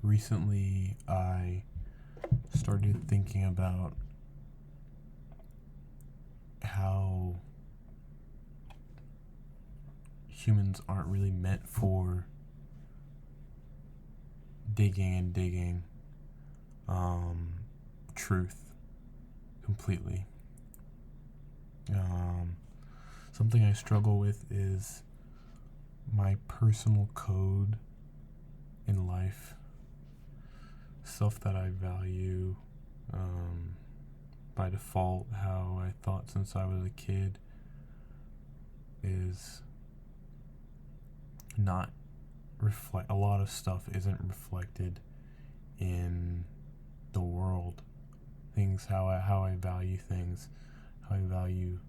Recently, I started thinking about how humans aren't really meant for digging truth completely. Um, Something I struggle with is my personal code in life, stuff that I value by default, how I thought since I was a kid is not a lot of stuff isn't reflected in the world. Things, how I value things, how I value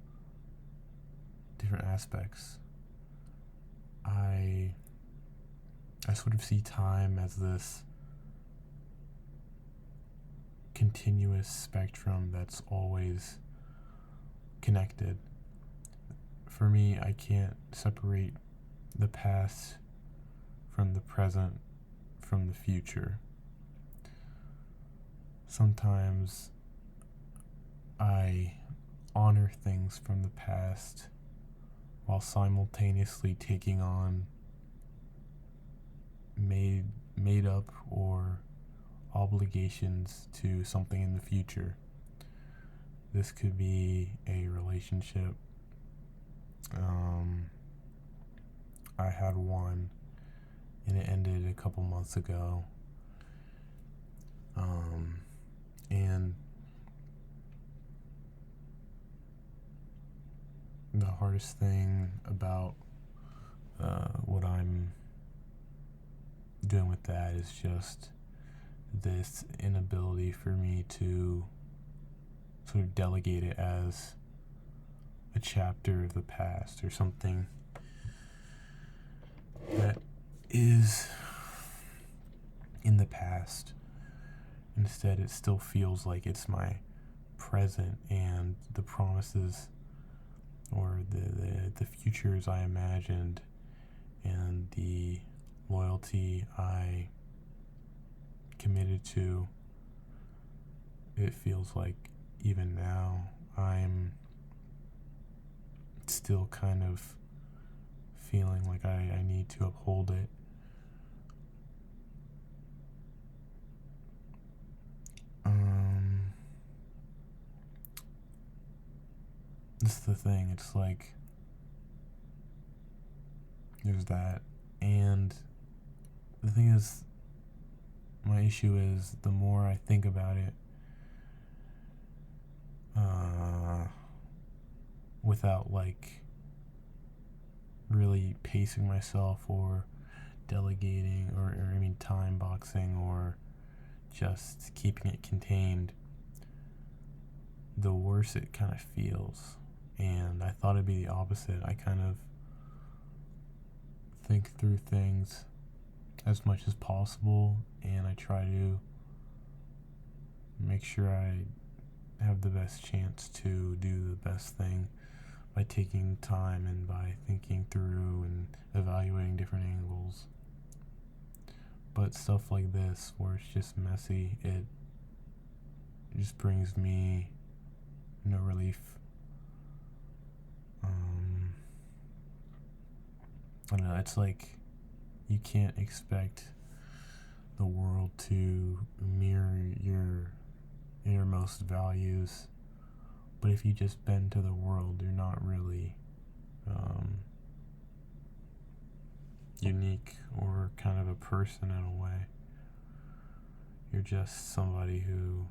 different aspects. I sort of see time as this continuous spectrum that's always connected. For me, I can't separate the past from the present from the future. Sometimes I honor things from the past while simultaneously taking on made up or obligations to something in the future. This could be a relationship. I had one and it ended a couple months ago. And the hardest thing about what I'm doing with that is just this inability for me to sort of delegate it as a chapter of the past or something that is in the past. Instead, it still feels like it's my present, and the promises or the futures I imagined and the loyalty I committed to, it feels like even now I'm still kind of feeling like I need to uphold it. This is the thing, it's like there's that, and the thing is, my issue is the more I think about it, without like really pacing myself or delegating or time boxing or just keeping it contained, the worse it kind of feels. And I thought it'd be the opposite. I kind of think through things as much as possible, and I try to make sure I have the best chance to do the best thing by taking time and by thinking through and evaluating different angles. But stuff like this, where it's just messy, it just brings me no relief. I don't know, it's like you can't expect the world to mirror your innermost values, but if you just bend to the world, you're not really unique or kind of a person in a way. You're just somebody who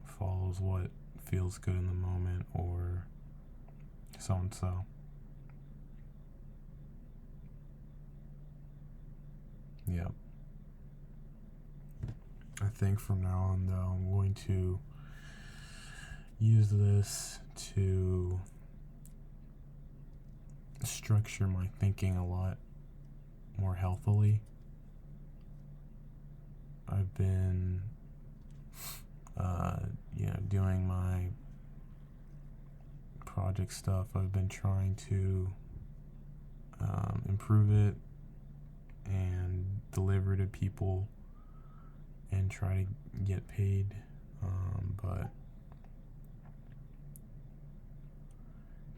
follows what feels good in the moment, or so and so. Yep. I think from now on, though, I'm going to use this to structure my thinking a lot more healthily. I've been, doing my project stuff. I've been trying to improve it and deliver to people and try to get paid, but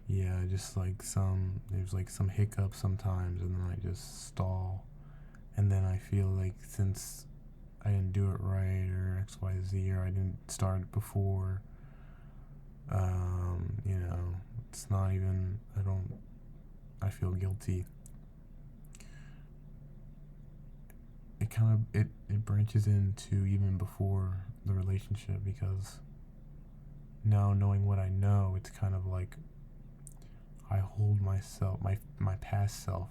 yeah, just like there's like some hiccups sometimes, and then I just stall, and then I feel like since I didn't do it right or XYZ, or I didn't start it before, it's not even, I feel guilty. It branches into even before the relationship, because now knowing what I know, it's kind of like I hold myself, my past self,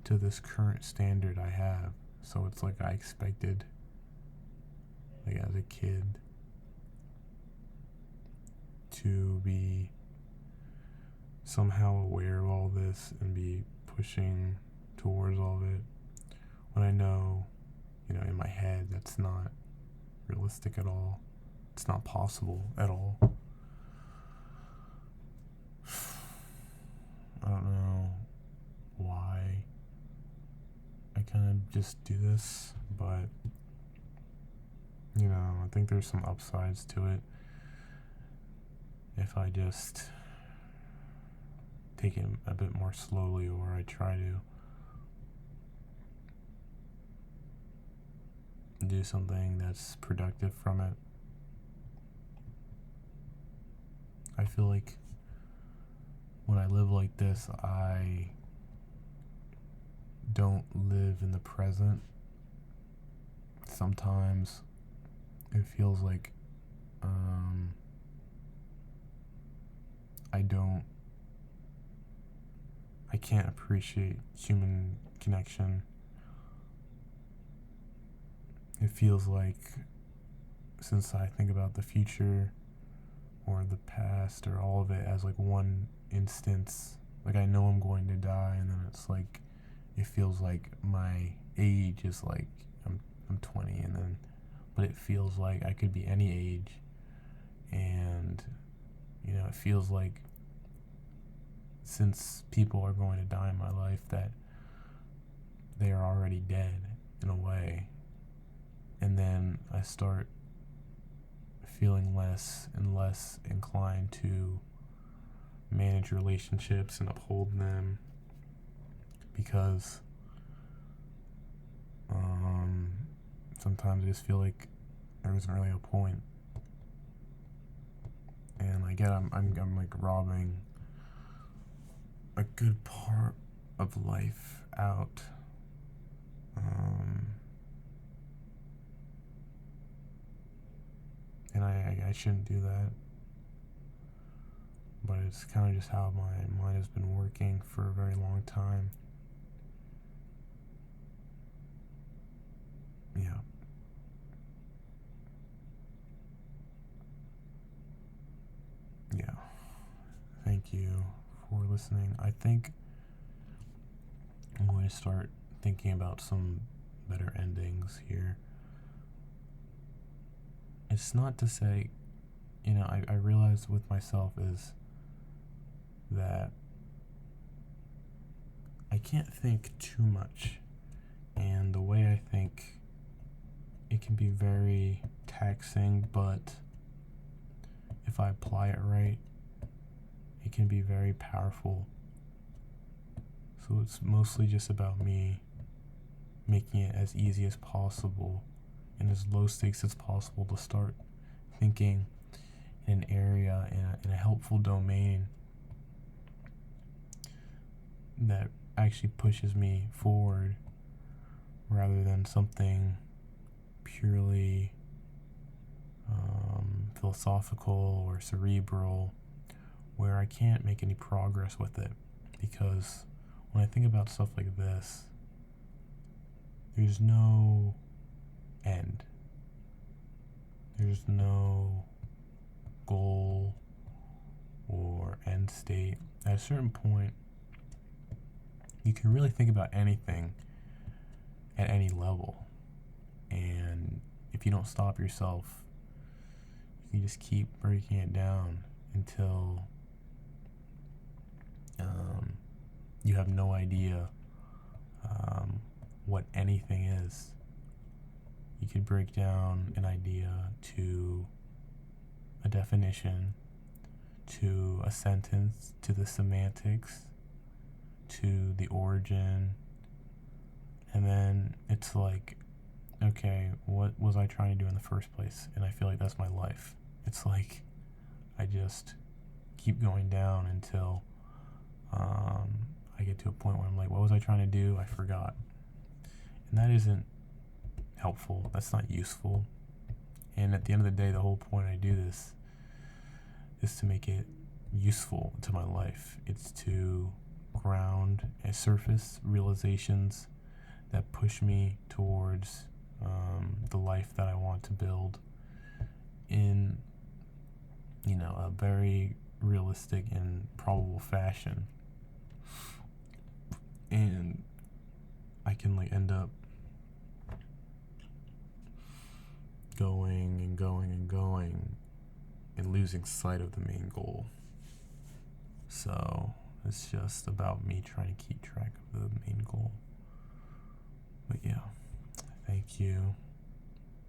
to this current standard I have. So it's like I expected, like as a kid, to be somehow aware of all this and be pushing towards all of it, when I know, in my head, that's not realistic at all. It's not possible at all. I don't know why I kind of just do this, but I think there's some upsides to it if I just take it a bit more slowly, or I try to do something that's productive from it. I feel like when I live like this, I don't live in the present. Sometimes it feels like I can't appreciate human connection. It feels like, since I think about the future or the past or all of it as like one instance, like I know I'm going to die, and then it's like it feels like my age is like I'm 20, and then but it feels like I could be any age, and it feels like, since people are going to die in my life, that they are already dead in a way. And then I start feeling less and less inclined to manage relationships and uphold them, because sometimes I just feel like there isn't really a point, and I get I'm like robbing a good part of life out. And I shouldn't do that, but it's kind of just how my mind has been working for a very long time. Yeah. Yeah. Thank you for listening. I think I'm going to start thinking about some better endings here. It's not to say, I realized with myself is that I can't think too much, and the way I think, it can be very taxing, but if I apply it right, it can be very powerful. So it's mostly just about me making it as easy as possible and as low stakes as possible to start thinking in an area, in a helpful domain that actually pushes me forward, rather than something purely philosophical or cerebral, where I can't make any progress with it. Because when I think about stuff like this, there's no end. There's no goal or end state. At a certain point, you can really think about anything at any level. And if you don't stop yourself, you can just keep breaking it down until you have no idea what anything is. You could break down an idea to a definition, to a sentence, to the semantics, to the origin, and then it's like, okay, what was I trying to do in the first place? And I feel like that's my life. It's like I just keep going down until I get to a point where I'm like, what was I trying to do? I forgot. And that isn't helpful. That's not useful. And at the end of the day, the whole point I do this is to make it useful to my life. It's to ground and surface realizations that push me towards the life that I want to build in, a very realistic and probable fashion. And I can end up going and going and going and losing sight of the main goal. So it's just about me trying to keep track of the main goal. But yeah, thank you.